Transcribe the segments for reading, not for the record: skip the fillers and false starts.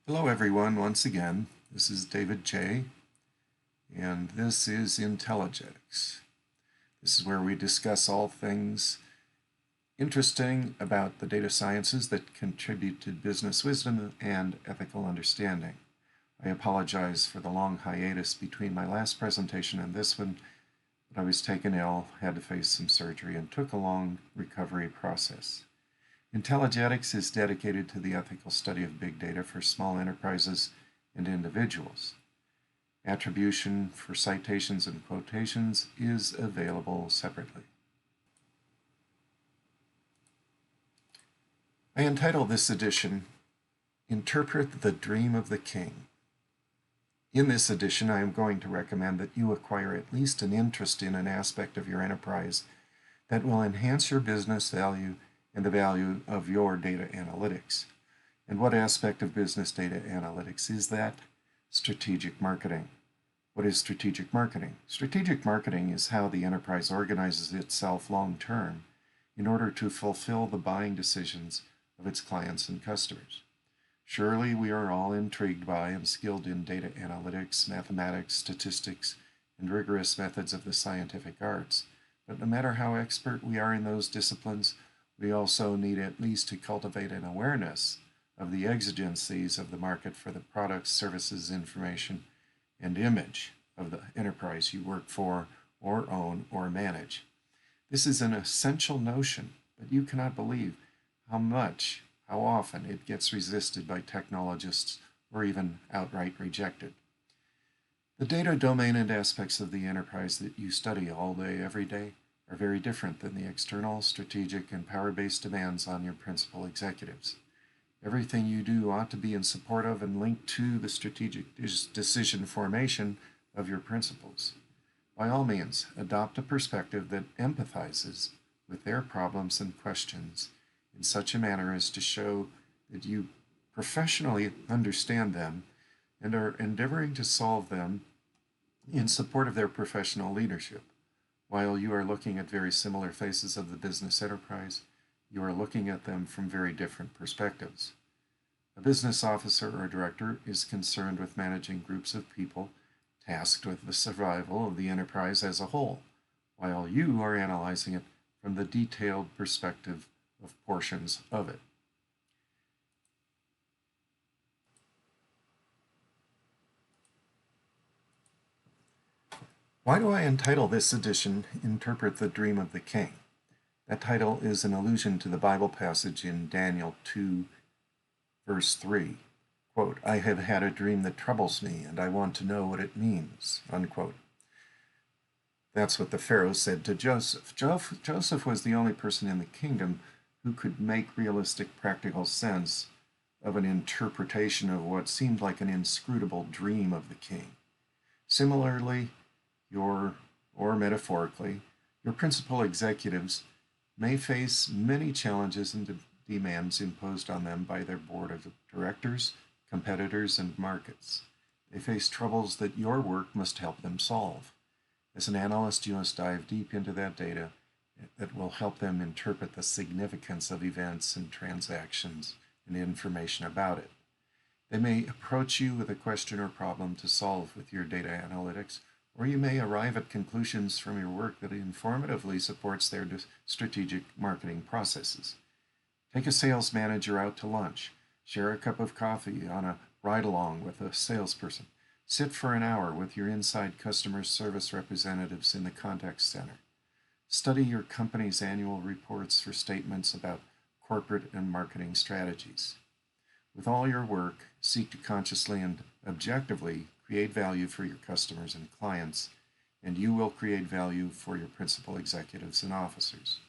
Hello everyone, once again. This is David J. and this is Intelligetics. This is where we discuss all things interesting about the data sciences that contribute to business wisdom and ethical understanding. I apologize for the long hiatus between my last presentation and this one, but I was taken ill, had to face some surgery, and took a long recovery process. Intelligetics is dedicated to the ethical study of big data for small enterprises and individuals. Attribution for citations and quotations is available separately. I entitle this edition, Interpret the Dream of the King. In this edition, I am going to recommend that you acquire at least an interest in an aspect of your enterprise that will enhance your business value and the value of your data analytics. And what aspect of business data analytics is that? Strategic marketing. What is strategic marketing? Strategic marketing is how the enterprise organizes itself long-term in order to fulfill the buying decisions of its clients and customers. Surely we are all intrigued by and skilled in data analytics, mathematics, statistics, and rigorous methods of the scientific arts. But no matter how expert we are in those disciplines, we also need at least to cultivate an awareness of the exigencies of the market for the products, services, information, and image of the enterprise you work for or own or manage. This is an essential notion, but you cannot believe how often it gets resisted by technologists or even outright rejected. The data domain and aspects of the enterprise that you study all day, every day, are very different than the external, strategic, and power-based demands on your principal executives. Everything you do ought to be in support of and linked to the strategic decision formation of your principals. By all means, adopt a perspective that empathizes with their problems and questions in such a manner as to show that you professionally understand them and are endeavoring to solve them in support of their professional leadership. While you are looking at very similar faces of the business enterprise, you are looking at them from very different perspectives. A business officer or director is concerned with managing groups of people tasked with the survival of the enterprise as a whole, while you are analyzing it from the detailed perspective of portions of it. Why do I entitle this edition, Interpret the Dream of the King? That title is an allusion to the Bible passage in Daniel 2, verse 3. Quote, "I have had a dream that troubles me, and I want to know what it means," unquote. That's what the Pharaoh said to Joseph. Joseph was the only person in the kingdom who could make realistic, practical sense of an interpretation of what seemed like an inscrutable dream of the king. Similarly, or metaphorically, your principal executives may face many challenges and demands imposed on them by their board of directors, competitors, and markets. They face troubles that your work must help them solve. As an analyst, you must dive deep into that data that will help them interpret the significance of events and transactions and information about it. They may approach you with a question or problem to solve with your data analytics, or you may arrive at conclusions from your work that informatively supports their strategic marketing processes. Take a sales manager out to lunch. Share a cup of coffee on a ride-along with a salesperson. Sit for an hour with your inside customer service representatives in the contact center. Study your company's annual reports for statements about corporate and marketing strategies. With all your work, seek to consciously and objectively create value for your customers and clients, and you will create value for your principal executives and officers.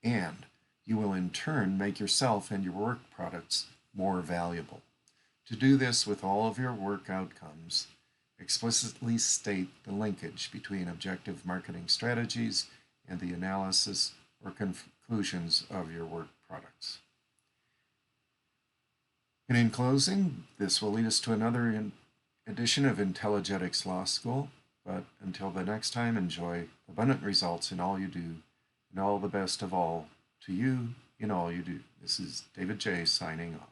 And you will in turn make yourself and your work products more valuable. To do this with all of your work outcomes, explicitly state the linkage between objective marketing strategies and the analysis or conclusions of your work products. And in closing, this will lead us to another edition of Intelligetics Law School. But until the next time, enjoy abundant results in all you do, and all the best of all to you in all you do. This is David J. signing off.